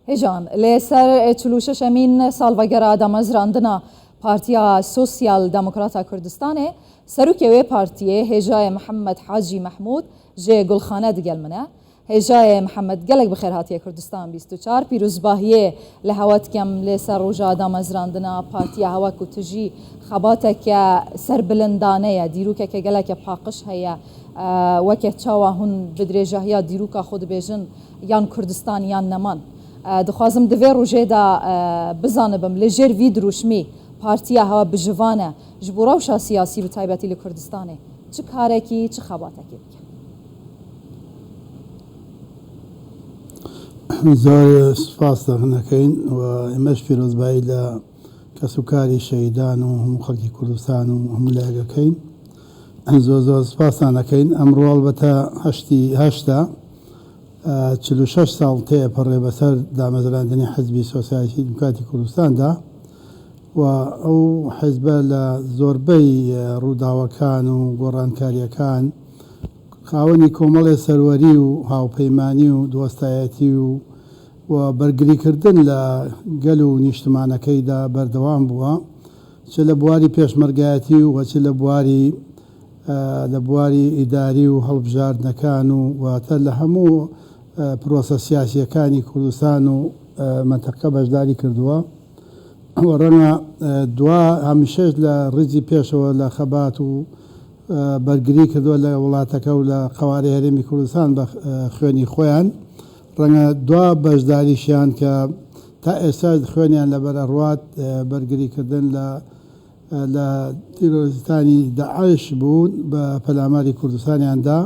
هێژان لێسەر 46مین ساڵڤەگەرە دامەزراندنە پارتیا سۆسیال دموکراتا کوردستانê serokê partiyê hêjayê Mihemed Hacî Mehmûd jê Gulxane digelmine. Hêjayê Mihemed gelek bi xêr hatiye Kurdistan 24 pîrozbahiyê li hewetkem lê ser roja damezrandina partiya hewek û tu jî xebateke serbilindane ye dîrokeke geleke paqij heye weke çawa hûn bi dirêjehiya dîroka xwe dibêjin yan Kurdistan yan neman. Dixwazim di vê rojê de bizanibim li jêr vî dirûşmî partiya hewa bijivane ji bo rewşa siyasî bi taybetî li Kurdistanê çi karekî çi xebatekê dike? زۆر سپاس دەکەین و ئێمەش پیرۆزبایی لە کەسوکاری شەهیدان و هەموو خەڵکی کوردستان و هەموو لایەکەکەین زۆر سپاسان دەکەین. ئەمڕۆ ئەلبەتە هەشتا 46 ساڵ تێپەڕێ بەسەر دامەزراندنی حزبی سۆسیالیستی دموکراتی کوردستاندا و ئەو حزبە لە زۆربەی ڕووداوەکان و گۆڕانکاریەکان خاوەنی کۆمەڵی سەروەری و هاوپەیمانی و دۆستایەتی و بەرگریکردن لە گەل و نیشتمانەکەیدا بەردەوام بووە چ لە بواری پێشمەرگایەتی و وەچ لە بواری ئیداری و هەڵبژاردنەکان و واتە لە هەموو پرۆسە سیاسیەکانی کوردستان و مەنتەقە بەشداری کردووە. ڕەنگە دوا هەمیشەش لە ڕیزی پێشەوە لە خەبات و بەرگری کردووە لە وڵاتەکە و لە قەواری هەرێمی کوردستان بە خوێنی خۆیان ڕەنگە دوا بەشداریشیان کە تا ئێستا خوێنیان لەبەر ئەڕوات بەرگریکردن لە تیرۆریستانی داعش بوون بە پەلاماری کوردستانیاندا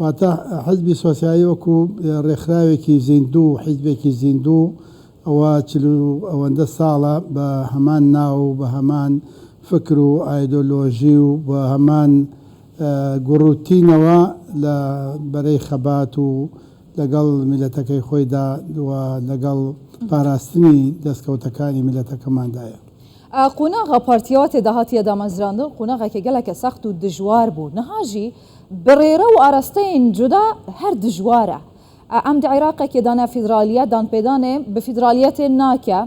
واتە حزبی سۆسیالی وەکو ڕێکخراوێکی زیندوو حیزبێکی زیندوو ئەوە ئەوەندە ساڵە بە هەمان ناو و بە هەمان فکر و ئایدۆلۆژی و بە هەمان گوڕوتینەوە لە بەرەی خەبات و لەگەڵ میلەتەکەی خۆیدا لەگەڵ پاراستنی دەستکەوتەکانی میلەتەکەماندایە. قۆناغا پارتیەوە تێدا هاتیە دامەزراندن قۆناغێکی geleke sext û dijwar bû niha jî bi rêre û arasteyên cuda her dijwar e. Em di Iraqekê dane fîdraliye danpêdanê bi fîdraliyetê nake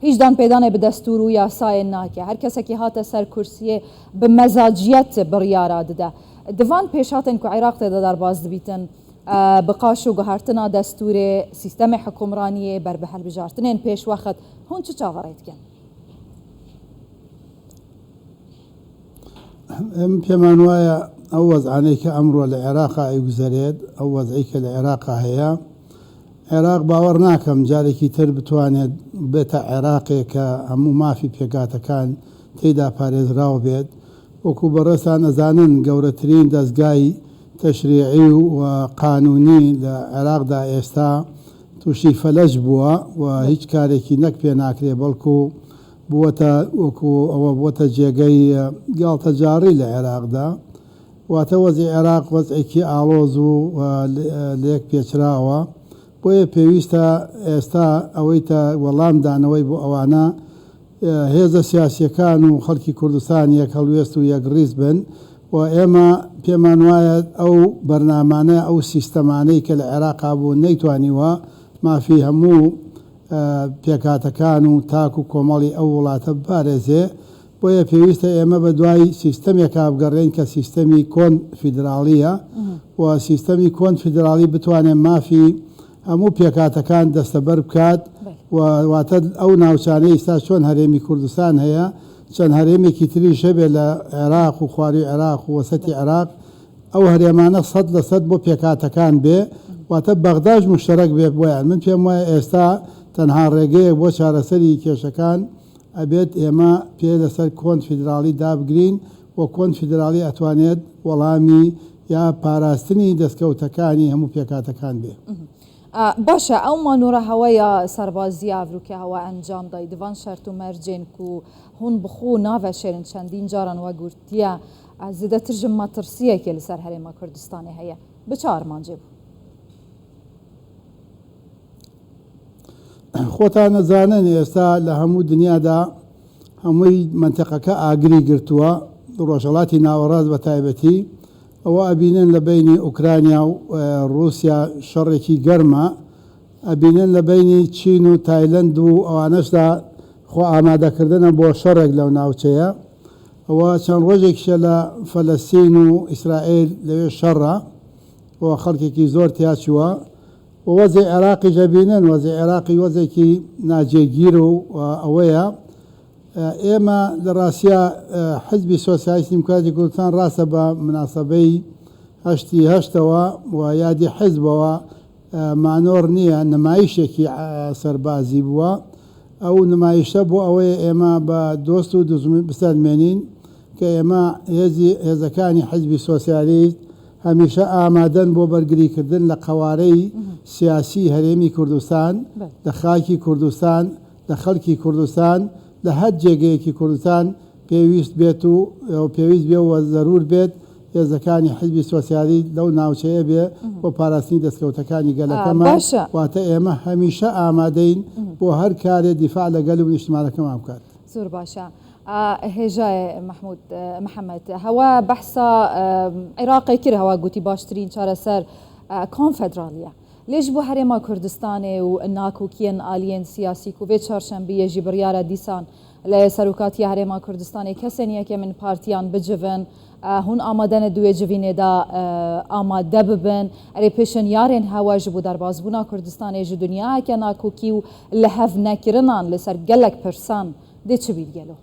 hiç danpêdanê bi destûr û yasayê nake her kesekî hate ser kursiyê bi mezaciyet biryara dide. Divan pêşhatên ku Iraq tê de derbas dibîtin bi qaş û guhertina destûrê sîstemê hikûmraniyê ber bi helbijartinên pêşwexet hûn çi çavarê dikin؟ ئەم پێمان وایە ئەو وەزعانەی کە ئەمڕۆ لە عێراقا ئەیگوزارێت ئەو وەزعی کە لە عێراقا هەیە عێراق باوەڕ ناکەم جارێکی تر بتوانێت بێتە عێراقێک کە هەموو مافی پێکاتەکان تێیدا پارێزراوە بێت وەکو بەڕێستان ئەزانن گەورەترین دەستگای تەشریعی و قانونی لە عێراقدا ئێستا تووشی فەلەج بووە و هیچ کارێکی نەک پێ ناکرێ بەڵکو بووەتە وەکو ئەوە بووەتە جێگەی گاڵتەجاری لە عێراقدا واتە وەزی عێراق وەزعێکی ئاڵۆز و لێک پێچراوە بۆیە پێویستە ئێستا ئەوەی تا وەڵامدانەوەی بۆ ئەوانە هێزە سیاسیەکان و خەڵکی کوردستان یەک هەڵوێست و یەک ڕیز بن و ئێمە پێمان وایە ئەو بەرنامانە ئەو سیستەمانەی کە لە عێراقا بوو نەیتوانیوە مافی هەموو پێکاتەکان و تاک و کۆمەڵی ئەو وڵاتە بپارێزێ بۆیە پێویستە ئێمە بە دوای سیستەمێکا بگەڕێن کە سیستەمی کۆن فیدراڵیە و سیستەمی کۆن فیدراڵی بتوانێت مافی هەموو پێکاتەکان دەستەبەر بکات واتە ئەو ناوچانەی ئێستا چۆن هەرێمی کوردستان هەیە چەند هەرێمێکی تریش هەبێت لە عێراق و خواروی عێراق و وەسەتی عێراق ئەو هەرێمانە 100% بۆ پێکاتەکان بێ واتە بەغداش مشتەرەک بێت بۆیان من پێم وایە ئێستا تەنها ڕێگەیەک بۆ چارەسەری کێشەکان ئەبێت ئێمە پێ لەسەر کۆن فیدراڵی دابگرین و کۆن فیدراڵی ئەتوانێت وەڵامی یا پاراستنی دەستکەوتەکانی هەموو پێکاتەکان بێ. باشە ئەو مانۆرە هەوەیە سەربازی ئەڤروکە هەوە ئەنجام دای دیڤان شەرت و مەرجێن و هون بخۆ ناوە شێرن چەندین جاران وە گورتیە زیدەتر ژ مەترسیەکێ لەسەر هەرێمە کوردستانی هەیە بچ ئارمانجێ بوو. خۆتان نەزانن ئێستا لە هەموو دنیادا هەمووی منتەقەکە ئاگری گرتووە ڕۆژهەڵاتی ناوەڕاست بە تایبەتی ئەوە ئەبینن لە بینی ئوکرانیا و رووسیا شەڕێکی گەرمە ئەبینن لە بینی چین و تایلەند و ئەوانەشدا خۆ ئامادەکردنە بۆ شەڕێک لەو ناوچەیە ئەوە چەند ڕۆژێکیشە لە فەلەستین و ئیسرائیل لەوێ شەڕە بۆ خەڵکێکی زۆر تیاچووە و وەزی عێراقیش ئەبینن وەزی عێراقی وەزێکی ناجێگیر و ئەوەیە ئێمە لە ڕاستیە حزبی سۆسیالیستی دیموکراتی کوردستان ڕاستە بە مناسبەی هەشتی هەشتەوە و یادی حزبەوە مانۆر نییە نمایشێکی سەربازی بووە ئەو نمایشە بۆ ئەوەیە ئێمە بە دۆست و بستەرمێنین کە ئێمە هێزەکانی حزبی سۆسیالیست هەمیشە ئامادەن بۆ بەرگریکردن لە قەوارەی سیاسی هەرێمی کوردستان لە خاکی کوردستان لە خەڵکی کوردستان لە هەر جێگەیەکی کوردستان پێویست بێت و پێویست بێ و زەرور بێت هێزەکانی حزبی سۆسیالیست لەو ناوچەیە بێ بۆ پاراستنی دەستکەوتەکانی گەلەکەمان واتە ئێمە هەمیشە ئامادەین بۆ هەر کارێ دیفاع لەگەل و نیشتمانەکەمان بکات. زۆر باشە. هێژای محەممەد هەوا بەحسا عێراقی کرد هەوا گوتی باشترین چارەسەر کۆنفدرالیە لێش بۆ هەرێما کوردستانê û nakokiyên aliyên siyasî ku vê çarşembiyê jî biryara dîsan lê serokatiya herêma Kurdistanê kesên yekê min partiyan bicivin hûn amade ne duê civînê da amade bibin erê pêşin yarên hewa ji bo derbasbûna Kurdistanê ji dunyayeke nakokî û li hev nekirinan li ser gelek pirsan dê çi bîr gelo.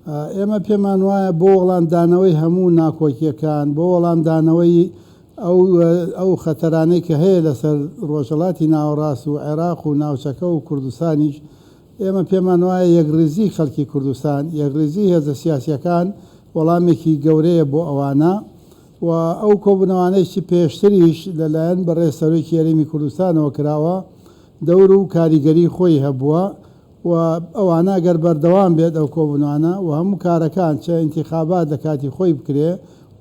ئێمە پێمان وایە بۆ وەڵامدانەوەی هەموو ناکۆکیەکان بۆ وەڵامدانەوەی ئەو خەتەرانەی کە هەیە لەسەر ڕۆژهەڵاتی ناوەڕاست و عێراق و ناوچەکە و کوردستانیش ئێمە پێمان وایە یەکڕێزی خەڵکی کوردستان یەکڕێزی هێزە سیاسیەکان وەڵامێکی گەورەیە بۆ ئەوانە و ئەو کۆبوونەوانەیەکی پێشتریش لەلایەن بەڕێز سەرۆکی هەرێمی کوردستانەوە کراوە دەور و کاریگەری خۆی هەبووە و ئەوانە ئەگەر بەردەوام بێت ئەو کۆبوونانە و هەموو کارەکان چه ئینتیخابات لە کاتی خۆی بکرێ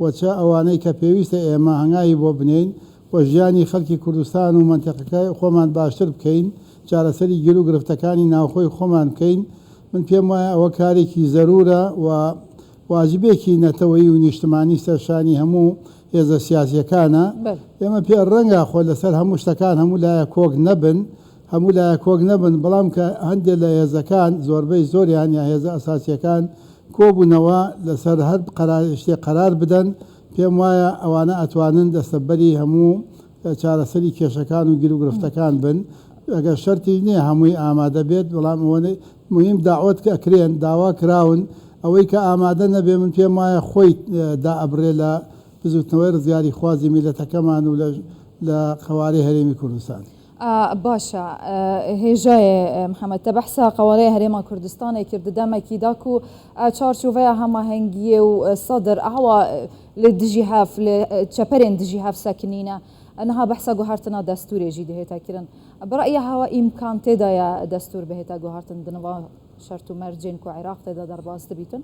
و چه ئەوانەی کە پێویستە ئێمە هەنگاوی بۆ بنین و ژیانی خەڵکی کوردستان و منتیقەکە خۆمان باشتر بکەین چارەسەری گیر و گرفتەکانی ناوخۆی خۆمان بکەین من پێم وایە ئەوە کارێکی زەرورە و واجبێکی نەتەوەیی و نیشتمانی سەرشانی هەموو هێزە سیاسیەکانە ئێمە پێ ڕەنگە خۆ لەسەر هەموو شتەکان هەموو لایە کۆک نەبن هەموو لایە کۆک نەبن بەڵام کە هەندێک لە هێزەکان زۆربەی زۆریان یا هێزە ئەساسیەکان کۆبوونەوە لەسەر هەر شتێک قەرار بدەن پێم وایە ئەوانە ئەتوانن دەستەبەری هەموو چارەسەری کێشەکان و گیر و گرفتەکان بن ئەگەر شەرتی نییە هەمووی ئامادە بێت بەڵام ئەوەی مهم داوت کە ئەکرێن داوا کراون ئەوەی کە ئامادە نەبێ من پێم وایە خۆی دائەبرێ لە بزوتنەوەی ڕزگاری خوازی میلەتەکەمان و لە قەوارەی هەرێمی کوردستان. باشە هێژای محەممەد تە بەحسا قەوارەی هەرێما کوردستانی کرد دەمەکی داک و چارچوڤەیە هەماهەنگیە و سەدر ئاوا لە دژی هەف لە چەپەرێن دژی هەف سەکنینە ئەنها بەحسا گوهارتنا دەستورێژی دەهێتا کردن بڕائیە هەوا ئیمکان تێدایە دەستور بهێتا گوهارتن دنەوە شەرت و مەرجێن و عێراق تێدا دەرباز دەبیتن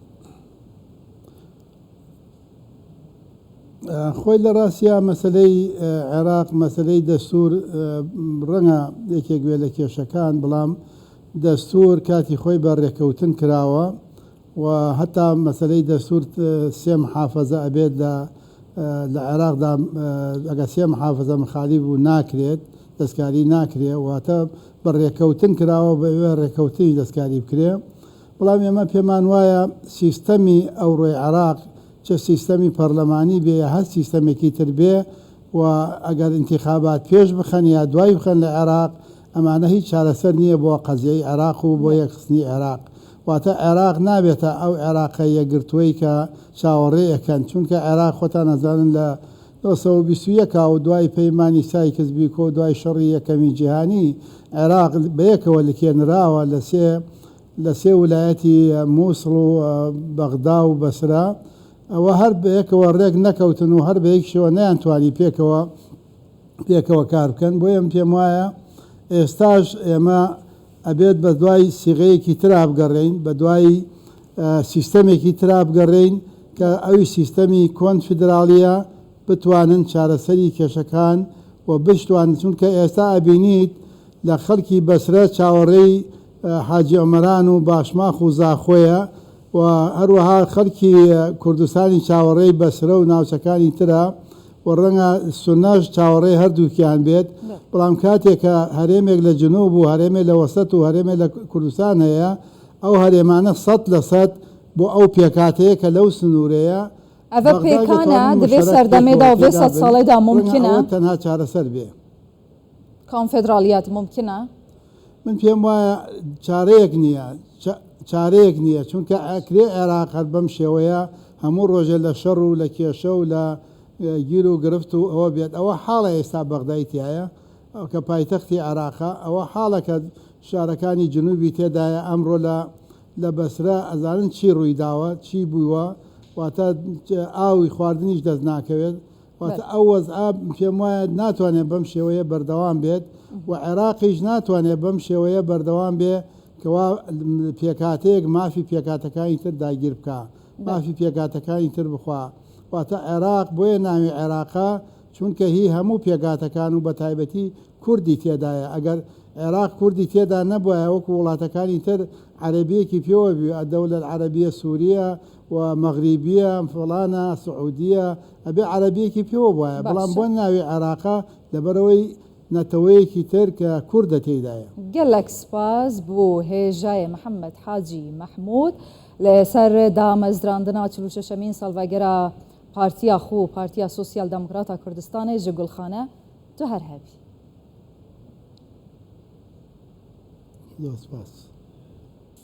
خۆی لە ڕاستیا مەسلەی عێراق مەسلەی دەستور ڕەنگە یەکێک گوێ لە کێشەکان بەڵام دەستور کاتی خۆی بە ڕێکەوتن کراوە و هەتا مەسلەی دەستور سێ محافەزە ئەبێت لە عێراقدا ئەگە سێ محافەزە مخالیف بوو ناکرێت دەستکاری ناکرێت واتە بە ڕێکەوتن کراوە بەوێ ڕێکەوتنی دەستکاری بکرێ بەڵام ئێمە پێمان وایە سیستەمی ئەوڕۆی عێراق چه سیستەمی پەرلەمانی بێ یا هەر سیستەمێکی تر بێ و ئەگەر انتخابات پێش بخەن یا دوای بخەن لە عێراق ئەمانە هیچ چارەسەر نییە بۆ قەزیەی عێراق و بۆ یەکخستنی عێراق واتە عێراق نابێتە ئەو عێراقە یەکگرتووەی کە چاوەڕێیەکەن چونکە عێراق خۆتان نەزانن لە 1920 و دوای پەیمانی سای کەسبیکۆ و دوای شەڕی یەکەمی جیهانی عێراق بەیەکەوە لکێنراوە لە سێ ویلایەتی مووسڵ و بەغدا و بەسرا ئەوە هەر بەیەکەوە ڕێک نەکەوتن و هەر بەیەکشەوە نەیانتوانی پێکەوە کار بکەن بۆ ئێمە پێم وایە ئێستاش ئێمە ئەبێت بە دوای سیغەیەکی ترا بگەڕێین بە دوای سیستەمێکی ترا بگەڕێین کە ئەوی سیستەمی کۆنفیدرالیە بتوانن چارەسەری کێشەکان و بشتوانن چونکە ئێستا ئەبینیت لە خەڵکی بەسرە چاوەڕێی حاجی عومەران و باشماخ و زاخۆیە و هەروەها خەڵکی کوردستانی چاوەڕێی بەسرە و ناوچەکانی ترە و ڕەنگە سوناش چاوەڕێی هەردووکیان بێت بەڵام کاتێک کە هەرێمێک لە جنوب و هەرێمێک لە وەسەت و هەرێمێک لە کوردستان هەیە ئەو هەرێمانە 100% بۆ ئەو پێکاتەیە کە لەو سنوورەیە ئەvە پێکانە دەبێت سەردەمێدا و بێ 100 ساڵێدا ممکنە تەنها چارەسەر بێ کۆنفێدرالیات ممکنە من پێم وایە چارەیەک نییە چونکە ئەکرێ عێراق هەر بەم شێوەیە هەموو ڕۆژە لە شەڕ و لە کێشە و لە گیر و گرفت و ئەوە بێت ئەوە حاڵە ئێستا بەغدایتیایە کە پایتەختی عێراقا ئەوە حاڵەکە شارەکانی جنوبی تێدایە ئەمڕۆ لە بەسرە ئەزانن چی ڕوویداوە چی بووە واتە ئاوی خواردنیش دەست ناکەوێت واتە ئەو وەزعا پێم وایە ناتوانێت بەم شێوەیە بەردەوام بێت و عێراقیش ناتوانێت بەم شێوەیە بەردەوام بێ کەوا پێکاتەیەک مافی پێکاتەکانی تر داگیر بکە مافی پێکاتەکانی تر بخوا واتە عێراق بۆیە ناوی عێراقا چونکە هی هەموو پێکاتەکان و بە تایبەتی کوردی تێدایە ئەگەر عێراق کوردی تێدا نەبووە وەکو وڵاتەکانی تر عەرەبیەکی پێوە بی دەولەت عەرەبیە سووریە و مەغریبیە فڵانە سعودیە ئەبێ عەرەبیەکی پێوە بواە بەڵام بۆ ناوی عێراقا لەبەرەوەی نەتەوەیەکی تر کە کوردە تێدایە گەلێک سپاس بۆ هێژای محەممەد حاجی مەحموود لەسەر دامەزراندنا 46مین ساڵڤەگەرە پارتیا خۆ پارتیا سۆسیال دەموکراتە کوردستانی ji Gulxane tu her hebî. سپاس